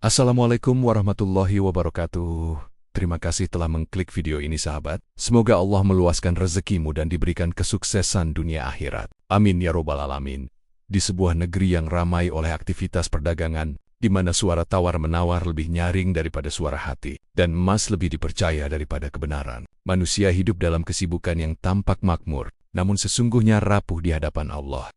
Assalamualaikum warahmatullahi wabarakatuh. Terima kasih telah mengklik video ini sahabat. Semoga Allah meluaskan rezekimu dan diberikan kesuksesan dunia akhirat. Amin ya robbal alamin. Di sebuah negeri yang ramai oleh aktivitas perdagangan, di mana suara tawar-menawar lebih nyaring daripada suara hati, dan emas lebih dipercaya daripada kebenaran. Manusia hidup dalam kesibukan yang tampak makmur, namun sesungguhnya rapuh di hadapan Allah.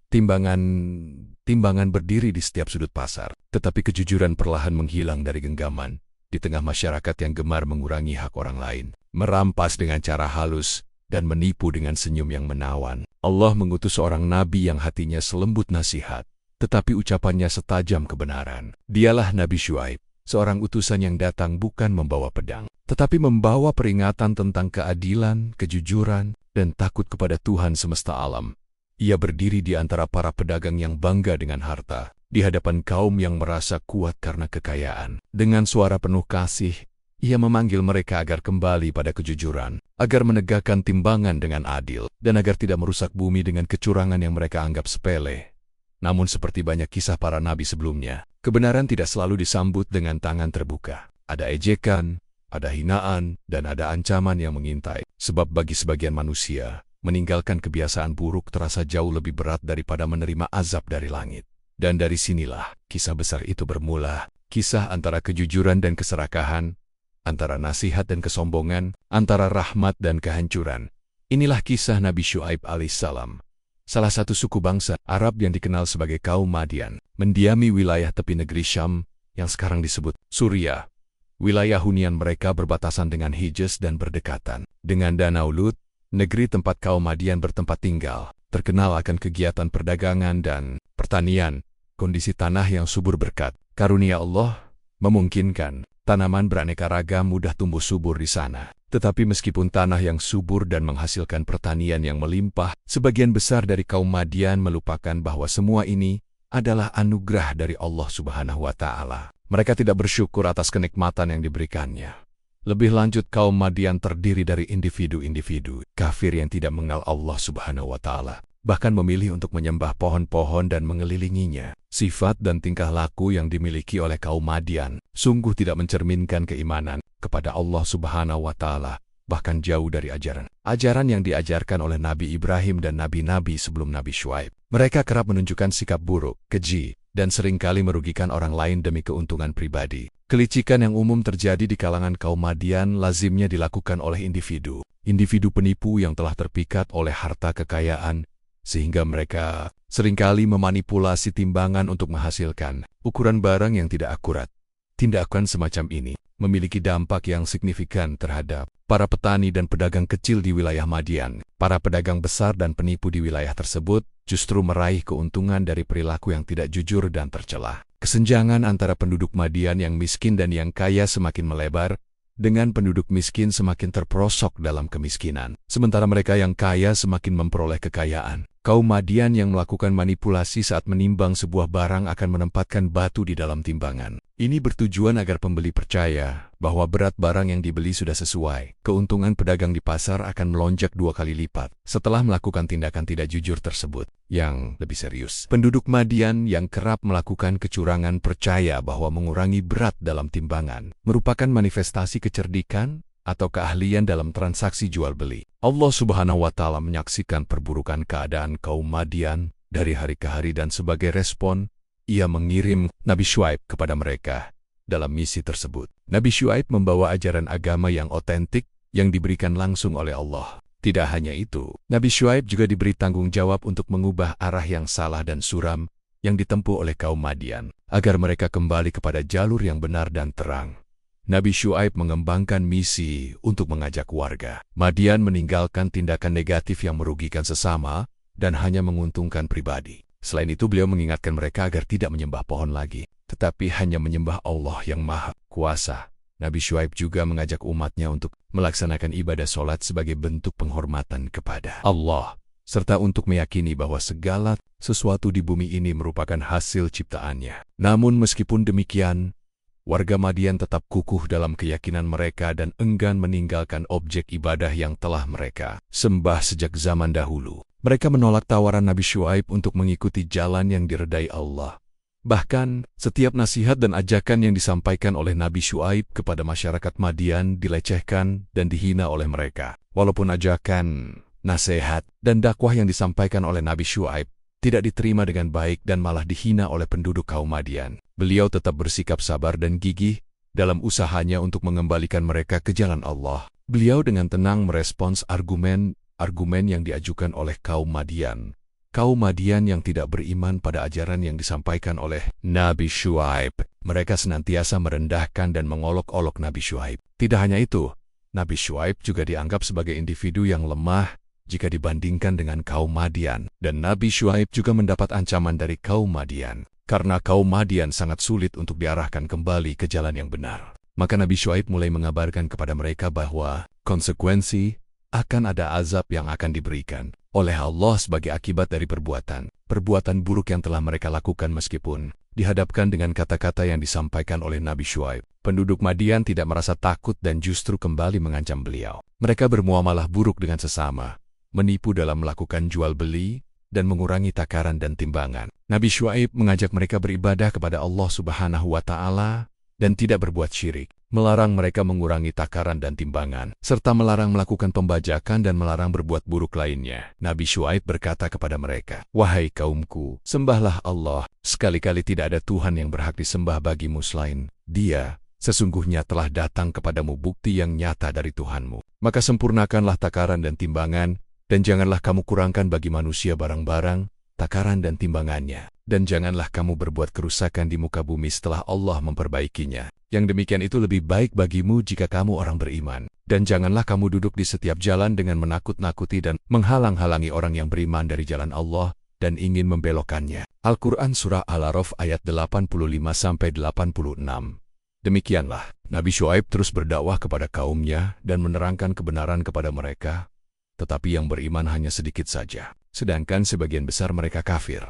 Timbangan berdiri di setiap sudut pasar, tetapi kejujuran perlahan menghilang dari genggaman. Di tengah masyarakat yang gemar mengurangi hak orang lain, merampas dengan cara halus, dan menipu dengan senyum yang menawan. Allah mengutus seorang nabi yang hatinya selembut nasihat, tetapi ucapannya setajam kebenaran. Dialah Nabi Syuaib, seorang utusan yang datang bukan membawa pedang, tetapi membawa peringatan tentang keadilan, kejujuran, dan takut kepada Tuhan semesta alam. Ia berdiri di antara para pedagang yang bangga dengan harta, di hadapan kaum yang merasa kuat karena kekayaan. Dengan suara penuh kasih, ia memanggil mereka agar kembali pada kejujuran, agar menegakkan timbangan dengan adil, dan agar tidak merusak bumi dengan kecurangan yang mereka anggap sepele. Namun seperti banyak kisah para nabi sebelumnya, kebenaran tidak selalu disambut dengan tangan terbuka. Ada ejekan, ada hinaan, dan ada ancaman yang mengintai. Sebab bagi sebagian manusia, meninggalkan kebiasaan buruk terasa jauh lebih berat daripada menerima azab dari langit. Dan dari sinilah kisah besar itu bermula, kisah antara kejujuran dan keserakahan, antara nasihat dan kesombongan, antara rahmat dan kehancuran. Inilah kisah Nabi Syuaib alaihissalam, salah satu suku bangsa Arab yang dikenal sebagai kaum Madian, mendiami wilayah tepi negeri Syam yang sekarang disebut Suriah. Wilayah hunian mereka berbatasan dengan Hijaz dan berdekatan dengan Danau Lut, negeri tempat kaum Madian bertempat tinggal, terkenal akan kegiatan perdagangan dan pertanian. Kondisi tanah yang subur berkat karunia Allah memungkinkan tanaman beraneka ragam mudah tumbuh subur di sana. Tetapi meskipun tanah yang subur dan menghasilkan pertanian yang melimpah, sebagian besar dari kaum Madian melupakan bahwa semua ini adalah anugerah dari Allah Subhanahu wa Ta'ala. Mereka tidak bersyukur atas kenikmatan yang diberikannya. Lebih lanjut, kaum Madian terdiri dari individu-individu kafir yang tidak mengenal Allah Subhanahu wa Ta'ala, bahkan memilih untuk menyembah pohon-pohon dan mengelilinginya. Sifat dan tingkah laku yang dimiliki oleh kaum Madian sungguh tidak mencerminkan keimanan kepada Allah Subhanahu wa Ta'ala, bahkan jauh dari ajaran yang diajarkan oleh Nabi Ibrahim dan nabi-nabi sebelum Nabi Syuaib. Mereka kerap menunjukkan sikap buruk, keji, dan seringkali merugikan orang lain demi keuntungan pribadi. Kelicikan yang umum terjadi di kalangan kaum Madian lazimnya dilakukan oleh individu penipu yang telah terpikat oleh harta kekayaan, sehingga mereka seringkali memanipulasi timbangan untuk menghasilkan ukuran barang yang tidak akurat. Tindakan semacam ini memiliki dampak yang signifikan terhadap para petani dan pedagang kecil di wilayah Madian. Para pedagang besar dan penipu di wilayah tersebut justru meraih keuntungan dari perilaku yang tidak jujur dan tercela. Kesenjangan antara penduduk Madian yang miskin dan yang kaya semakin melebar, dengan penduduk miskin semakin terperosok dalam kemiskinan, sementara mereka yang kaya semakin memperoleh kekayaan. Kaum Madian yang melakukan manipulasi saat menimbang sebuah barang akan menempatkan batu di dalam timbangan. Ini bertujuan agar pembeli percaya bahwa berat barang yang dibeli sudah sesuai. Keuntungan pedagang di pasar akan melonjak 2 kali lipat setelah melakukan tindakan tidak jujur tersebut. Yang lebih serius, penduduk Madian yang kerap melakukan kecurangan percaya bahwa mengurangi berat dalam timbangan merupakan manifestasi kecerdikan atau keahlian dalam transaksi jual-beli. Allah Subhanahu wa Ta'ala menyaksikan perburukan keadaan kaum Madian dari hari ke hari dan sebagai respon, ia mengirim Nabi Syuaib kepada mereka dalam misi tersebut. Nabi Syuaib membawa ajaran agama yang otentik yang diberikan langsung oleh Allah. Tidak hanya itu, Nabi Syuaib juga diberi tanggung jawab untuk mengubah arah yang salah dan suram yang ditempuh oleh kaum Madian, agar mereka kembali kepada jalur yang benar dan terang. Nabi Syuaib mengembangkan misi untuk mengajak warga Madian meninggalkan tindakan negatif yang merugikan sesama dan hanya menguntungkan pribadi. Selain itu, beliau mengingatkan mereka agar tidak menyembah pohon lagi, tetapi hanya menyembah Allah yang Maha Kuasa. Nabi Syuaib juga mengajak umatnya untuk melaksanakan ibadah sholat sebagai bentuk penghormatan kepada Allah, serta untuk meyakini bahwa segala sesuatu di bumi ini merupakan hasil ciptaannya. Namun meskipun demikian, warga Madian tetap kukuh dalam keyakinan mereka dan enggan meninggalkan objek ibadah yang telah mereka sembah sejak zaman dahulu. Mereka menolak tawaran Nabi Syuaib untuk mengikuti jalan yang diredai Allah, Bahkan, setiap nasihat dan ajakan yang disampaikan oleh Nabi Syuaib kepada masyarakat Madian dilecehkan dan dihina oleh mereka. Walaupun ajakan, nasihat, dan dakwah yang disampaikan oleh Nabi Syuaib tidak diterima dengan baik dan malah dihina oleh penduduk kaum Madian, beliau tetap bersikap sabar dan gigih dalam usahanya untuk mengembalikan mereka ke jalan Allah. Beliau dengan tenang merespons argumen yang diajukan oleh kaum Madian. Kaum Madian yang tidak beriman pada ajaran yang disampaikan oleh Nabi Syuaib. Mereka senantiasa merendahkan dan mengolok-olok Nabi Syuaib. Tidak hanya itu, Nabi Syuaib juga dianggap sebagai individu yang lemah jika dibandingkan dengan kaum Madian. Dan Nabi Syuaib juga mendapat ancaman dari kaum Madian. Karena kaum Madian sangat sulit untuk diarahkan kembali ke jalan yang benar. Maka Nabi Syuaib mulai mengabarkan kepada mereka bahwa konsekuensi akan ada azab yang akan diberikan oleh Allah sebagai akibat dari perbuatan buruk yang telah mereka lakukan. Meskipun dihadapkan dengan kata-kata yang disampaikan oleh Nabi Syuaib, penduduk Madian tidak merasa takut dan justru kembali mengancam beliau. Mereka bermuamalah buruk dengan sesama, menipu dalam melakukan jual beli, dan mengurangi takaran dan timbangan. Nabi Syuaib mengajak mereka beribadah kepada Allah Subhanahu wa Ta'ala dan tidak berbuat syirik, melarang mereka mengurangi takaran dan timbangan, serta melarang melakukan pembajakan dan melarang berbuat buruk lainnya. Nabi Syuaib berkata kepada mereka, "Wahai kaumku, sembahlah Allah, sekali-kali tidak ada Tuhan yang berhak disembah bagimu selain Dia. Sesungguhnya telah datang kepadamu bukti yang nyata dari Tuhanmu. Maka sempurnakanlah takaran dan timbangan, dan janganlah kamu kurangkan bagi manusia barang-barang, takaran dan timbangannya. Dan janganlah kamu berbuat kerusakan di muka bumi setelah Allah memperbaikinya. Yang demikian itu lebih baik bagimu jika kamu orang beriman. Dan janganlah kamu duduk di setiap jalan dengan menakut-nakuti dan menghalang-halangi orang yang beriman dari jalan Allah dan ingin membelokkannya." Al-Quran Surah Al-A'raf ayat 85-86. Demikianlah, Nabi Syuaib terus berdakwah kepada kaumnya dan menerangkan kebenaran kepada mereka, tetapi yang beriman hanya sedikit saja, sedangkan sebagian besar mereka kafir.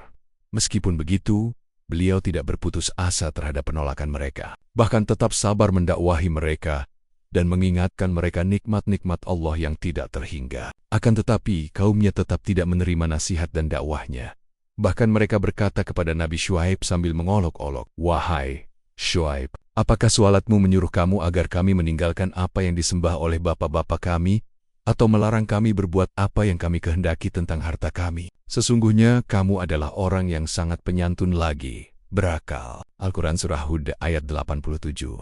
Meskipun begitu, beliau tidak berputus asa terhadap penolakan mereka, bahkan tetap sabar mendakwahi mereka dan mengingatkan mereka nikmat-nikmat Allah yang tidak terhingga. Akan tetapi, kaumnya tetap tidak menerima nasihat dan dakwahnya. Bahkan mereka berkata kepada Nabi Syuaib sambil mengolok-olok, "Wahai Syuaib, apakah sholatmu menyuruh kamu agar kami meninggalkan apa yang disembah oleh bapak-bapak kami, atau melarang kami berbuat apa yang kami kehendaki tentang harta kami? Sesungguhnya kamu adalah orang yang sangat penyantun lagi berakal." Al-Quran Surah Hud ayat 87.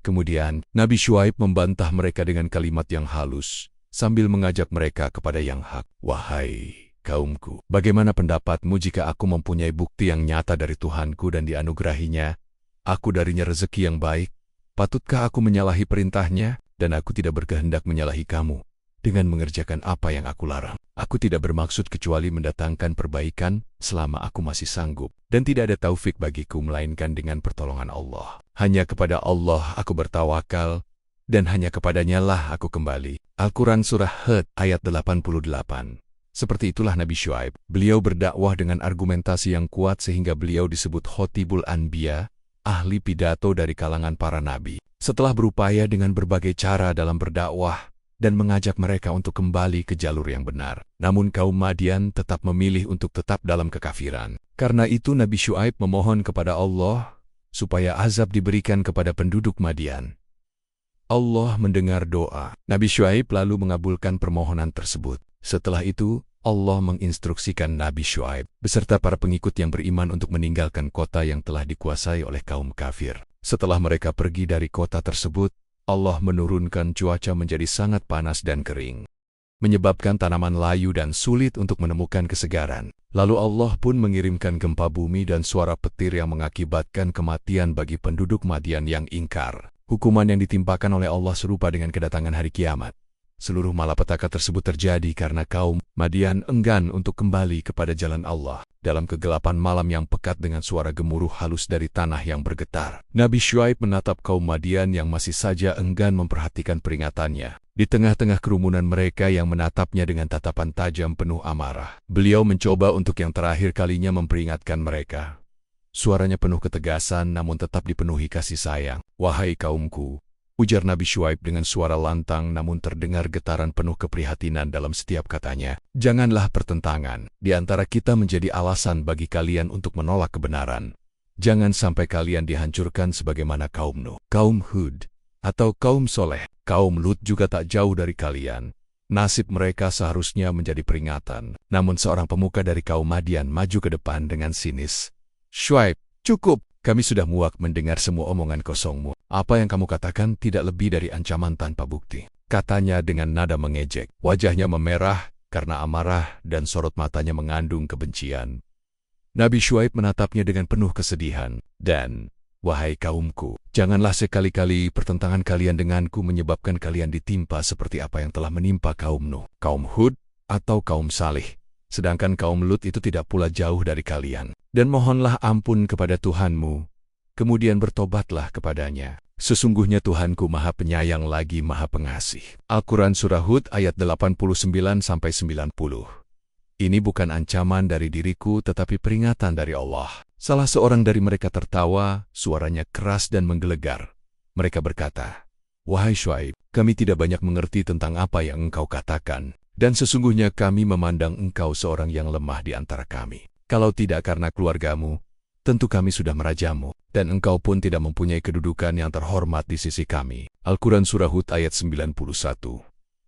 Kemudian, Nabi Syuaib membantah mereka dengan kalimat yang halus, sambil mengajak mereka kepada yang hak. "Wahai kaumku, bagaimana pendapatmu jika aku mempunyai bukti yang nyata dari Tuhanku dan dianugerahinya aku darinya rezeki yang baik? Patutkah aku menyalahi perintahnya? Dan aku tidak berkehendak menyalahi kamu dengan mengerjakan apa yang aku larang. Aku tidak bermaksud kecuali mendatangkan perbaikan selama aku masih sanggup, dan tidak ada taufik bagiku melainkan dengan pertolongan Allah. Hanya kepada Allah aku bertawakal, dan hanya kepadanya lah aku kembali." Al-Quran Surah Hud ayat 88. Seperti itulah Nabi Syuaib. Beliau berdakwah dengan argumentasi yang kuat sehingga beliau disebut Khotibul Anbiya, ahli pidato dari kalangan para nabi. Setelah berupaya dengan berbagai cara dalam berdakwah dan mengajak mereka untuk kembali ke jalur yang benar, namun kaum Madian tetap memilih untuk tetap dalam kekafiran. Karena itu Nabi Syuaib memohon kepada Allah supaya azab diberikan kepada penduduk Madian. Allah mendengar doa. Nabi Syuaib lalu mengabulkan permohonan tersebut. Setelah itu, Allah menginstruksikan Nabi Syuaib beserta para pengikut yang beriman untuk meninggalkan kota yang telah dikuasai oleh kaum kafir. Setelah mereka pergi dari kota tersebut, Allah menurunkan cuaca menjadi sangat panas dan kering, menyebabkan tanaman layu dan sulit untuk menemukan kesegaran. Lalu Allah pun mengirimkan gempa bumi dan suara petir yang mengakibatkan kematian bagi penduduk Madian yang ingkar. Hukuman yang ditimpakan oleh Allah serupa dengan kedatangan hari kiamat. Seluruh malapetaka tersebut terjadi karena kaum Madian enggan untuk kembali kepada jalan Allah. Dalam kegelapan malam yang pekat dengan suara gemuruh halus dari tanah yang bergetar, Nabi Syuaib menatap kaum Madian yang masih saja enggan memperhatikan peringatannya. Di tengah-tengah kerumunan mereka yang menatapnya dengan tatapan tajam penuh amarah, beliau mencoba untuk yang terakhir kalinya memperingatkan mereka. Suaranya penuh ketegasan namun tetap dipenuhi kasih sayang. "Wahai kaumku," ujar Nabi Syuaib dengan suara lantang namun terdengar getaran penuh keprihatinan dalam setiap katanya. "Janganlah pertentangan di antara kita menjadi alasan bagi kalian untuk menolak kebenaran. Jangan sampai kalian dihancurkan sebagaimana kaum Nuh, kaum Hud, atau kaum Soleh. Kaum Lut juga tak jauh dari kalian. Nasib mereka seharusnya menjadi peringatan. Namun seorang pemuka dari kaum Madian maju ke depan dengan sinis. Syuaib, cukup. Kami sudah muak mendengar semua omongan kosongmu. Apa yang kamu katakan tidak lebih dari ancaman tanpa bukti. Katanya dengan nada mengejek. Wajahnya memerah karena amarah dan sorot matanya mengandung kebencian. Nabi Syuaib menatapnya dengan penuh kesedihan. Dan, wahai kaumku, janganlah sekali-kali pertentangan kalian denganku menyebabkan kalian ditimpa seperti apa yang telah menimpa kaum Nuh, kaum Hud, atau kaum Salih. Sedangkan kaum Lut itu tidak pula jauh dari kalian. Dan mohonlah ampun kepada Tuhanmu, kemudian bertobatlah kepadanya. Sesungguhnya Tuhanku Maha Penyayang lagi Maha Pengasih. Al-Quran Surah Hud ayat 89-90. Ini bukan ancaman dari diriku tetapi peringatan dari Allah. Salah seorang dari mereka tertawa, suaranya keras dan menggelegar. Mereka berkata, "Wahai Syuaib, kami tidak banyak mengerti tentang apa yang engkau katakan, dan sesungguhnya kami memandang engkau seorang yang lemah di antara kami. Kalau tidak karena keluargamu, tentu kami sudah merajamu, dan engkau pun tidak mempunyai kedudukan yang terhormat di sisi kami." Al-Quran Surah Hud ayat 91.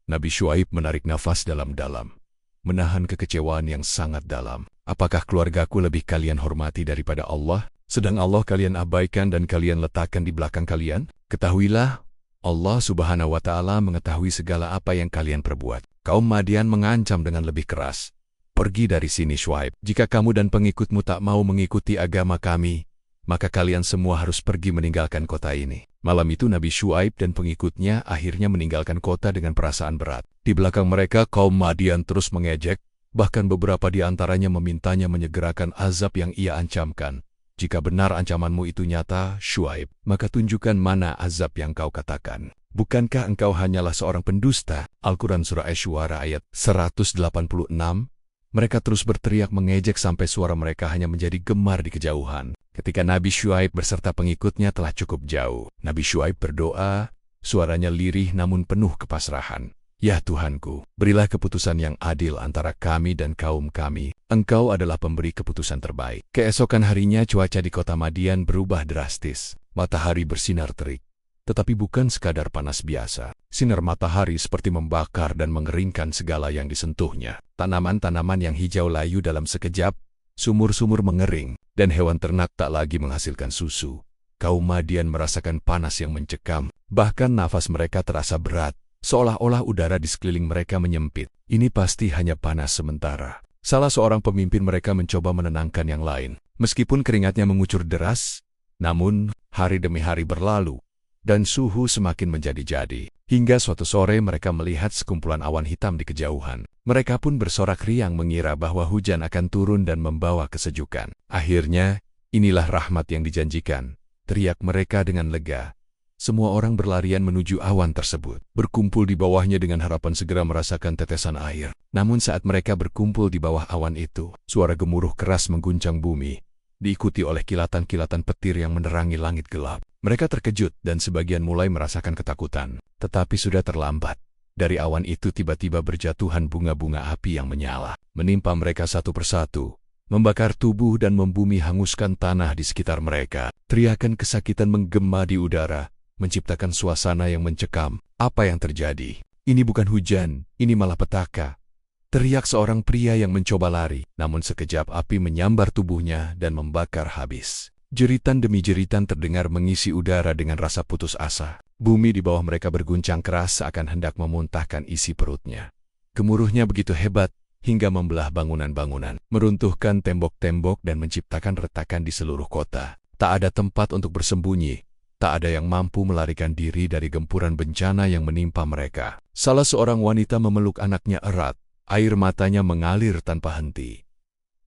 Nabi Syuaib menarik nafas dalam-dalam, menahan kekecewaan yang sangat dalam. Apakah keluargaku lebih kalian hormati daripada Allah? Sedang Allah kalian abaikan dan kalian letakkan di belakang kalian? Ketahuilah, Allah Subhanahu wa Ta'ala mengetahui segala apa yang kalian perbuat. Kaum Madian mengancam dengan lebih keras. "Pergi dari sini Syuaib. Jika kamu dan pengikutmu tak mau mengikuti agama kami, maka kalian semua harus pergi meninggalkan kota ini." Malam itu Nabi Syuaib dan pengikutnya akhirnya meninggalkan kota dengan perasaan berat. Di belakang mereka kaum Madian terus mengejek, bahkan beberapa di antaranya memintanya menyegerakan azab yang ia ancamkan. "Jika benar ancamanmu itu nyata, Syuaib, maka tunjukkan mana azab yang kau katakan. Bukankah engkau hanyalah seorang pendusta?" Al-Quran Surah Asy-Syu'ara ayat 186. Mereka terus berteriak mengejek sampai suara mereka hanya menjadi gemar di kejauhan. Ketika Nabi Syuaib beserta pengikutnya telah cukup jauh, Nabi Syuaib berdoa, suaranya lirih namun penuh kepasrahan. "Ya Tuhanku, berilah keputusan yang adil antara kami dan kaum kami. Engkau adalah pemberi keputusan terbaik." Keesokan harinya cuaca di kota Madian berubah drastis. Matahari bersinar terik. Tetapi bukan sekadar panas biasa. Sinar matahari seperti membakar dan mengeringkan segala yang disentuhnya. Tanaman-tanaman yang hijau layu dalam sekejap, sumur-sumur mengering, dan hewan ternak tak lagi menghasilkan susu. Kaum Madian merasakan panas yang mencekam, bahkan nafas mereka terasa berat, seolah-olah udara di sekeliling mereka menyempit. Ini pasti hanya panas sementara. Salah seorang pemimpin mereka mencoba menenangkan yang lain. Meskipun keringatnya mengucur deras, namun hari demi hari berlalu, dan suhu semakin menjadi-jadi. Hingga suatu sore mereka melihat sekumpulan awan hitam di kejauhan. Mereka pun bersorak riang mengira bahwa hujan akan turun dan membawa kesejukan. Akhirnya, inilah rahmat yang dijanjikan, teriak mereka dengan lega. Semua orang berlarian menuju awan tersebut, berkumpul di bawahnya dengan harapan segera merasakan tetesan air. Namun saat mereka berkumpul di bawah awan itu, suara gemuruh keras mengguncang bumi, diikuti oleh kilatan-kilatan petir yang menerangi langit gelap. Mereka terkejut dan sebagian mulai merasakan ketakutan. Tetapi sudah terlambat. Dari awan itu tiba-tiba berjatuhan bunga-bunga api yang menyala, menimpa mereka satu persatu, membakar tubuh dan membumi hanguskan tanah di sekitar mereka. Teriakan kesakitan menggema di udara, menciptakan suasana yang mencekam. Apa yang terjadi? Ini bukan hujan, ini malah petaka. Teriak seorang pria yang mencoba lari, namun sekejap api menyambar tubuhnya dan membakar habis. Jeritan demi jeritan terdengar mengisi udara dengan rasa putus asa. Bumi di bawah mereka berguncang keras seakan hendak memuntahkan isi perutnya. Gemuruhnya begitu hebat hingga membelah bangunan-bangunan, meruntuhkan tembok-tembok dan menciptakan retakan di seluruh kota. Tak ada tempat untuk bersembunyi, tak ada yang mampu melarikan diri dari gempuran bencana yang menimpa mereka. Salah seorang wanita memeluk anaknya erat, air matanya mengalir tanpa henti.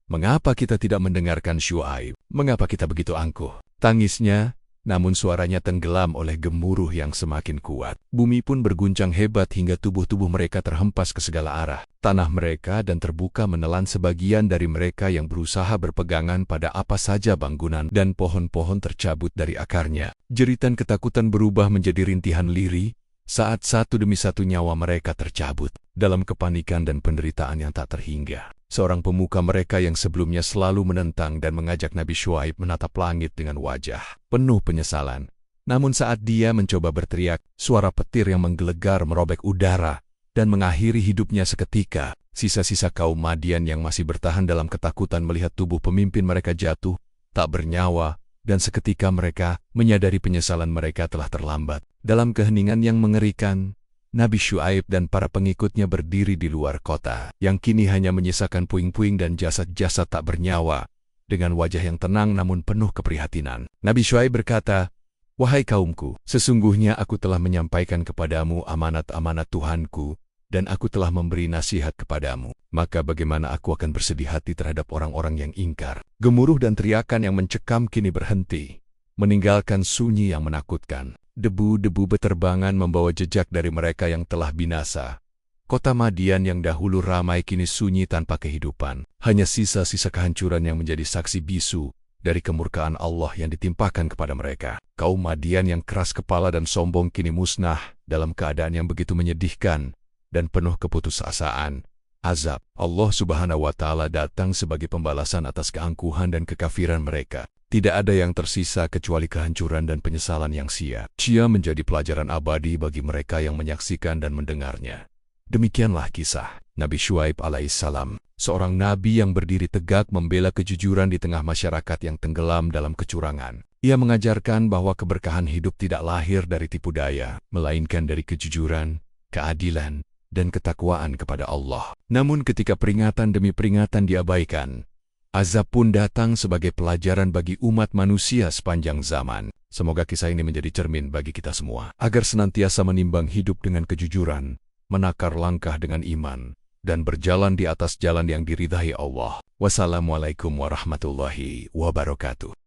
"Mengapa kita tidak mendengarkan Syuaib? Mengapa kita begitu angkuh?" Tangisnya, namun suaranya tenggelam oleh gemuruh yang semakin kuat. Bumi pun berguncang hebat hingga tubuh-tubuh mereka terhempas ke segala arah. Tanah mereka dan terbuka menelan sebagian dari mereka yang berusaha berpegangan pada apa saja bangunan dan pohon-pohon tercabut dari akarnya. Jeritan ketakutan berubah menjadi rintihan lirih, saat satu demi satu nyawa mereka tercabut. Dalam kepanikan dan penderitaan yang tak terhingga, seorang pemuka mereka yang sebelumnya selalu menentang dan mengajak Nabi Syuaib menatap langit dengan wajah penuh penyesalan. Namun saat dia mencoba berteriak, suara petir yang menggelegar merobek udara dan mengakhiri hidupnya seketika. Sisa-sisa kaum Madian yang masih bertahan dalam ketakutan melihat tubuh pemimpin mereka jatuh, tak bernyawa, dan seketika mereka menyadari penyesalan mereka telah terlambat. Dalam keheningan yang mengerikan, Nabi Syuaib dan para pengikutnya berdiri di luar kota, yang kini hanya menyisakan puing-puing dan jasad-jasad tak bernyawa, dengan wajah yang tenang namun penuh keprihatinan. Nabi Syuaib berkata, "Wahai kaumku, sesungguhnya aku telah menyampaikan kepadamu amanat-amanat Tuhanku, dan aku telah memberi nasihat kepadamu. Maka bagaimana aku akan bersedih hati terhadap orang-orang yang ingkar?" Gemuruh dan teriakan yang mencekam kini berhenti, meninggalkan sunyi yang menakutkan. Debu-debu beterbangan membawa jejak dari mereka yang telah binasa. Kota Madian yang dahulu ramai kini sunyi tanpa kehidupan. Hanya sisa-sisa kehancuran yang menjadi saksi bisu dari kemurkaan Allah yang ditimpakan kepada mereka. Kaum Madian yang keras kepala dan sombong kini musnah dalam keadaan yang begitu menyedihkan dan penuh keputusasaan. Azab Allah Subhanahu wa Ta'ala datang sebagai pembalasan atas keangkuhan dan kekafiran mereka. Tidak ada yang tersisa kecuali kehancuran dan penyesalan yang sia-sia menjadi pelajaran abadi bagi mereka yang menyaksikan dan mendengarnya. Demikianlah kisah Nabi Syuaib alaihissalam, seorang nabi yang berdiri tegak membela kejujuran di tengah masyarakat yang tenggelam dalam kecurangan. Ia mengajarkan bahwa keberkahan hidup tidak lahir dari tipu daya, melainkan dari kejujuran, keadilan, dan ketakwaan kepada Allah. Namun ketika peringatan demi peringatan diabaikan, azab pun datang sebagai pelajaran bagi umat manusia sepanjang zaman. Semoga kisah ini menjadi cermin bagi kita semua, agar senantiasa menimbang hidup dengan kejujuran, menakar langkah dengan iman, dan berjalan di atas jalan yang diridhai Allah. Wassalamualaikum warahmatullahi wabarakatuh.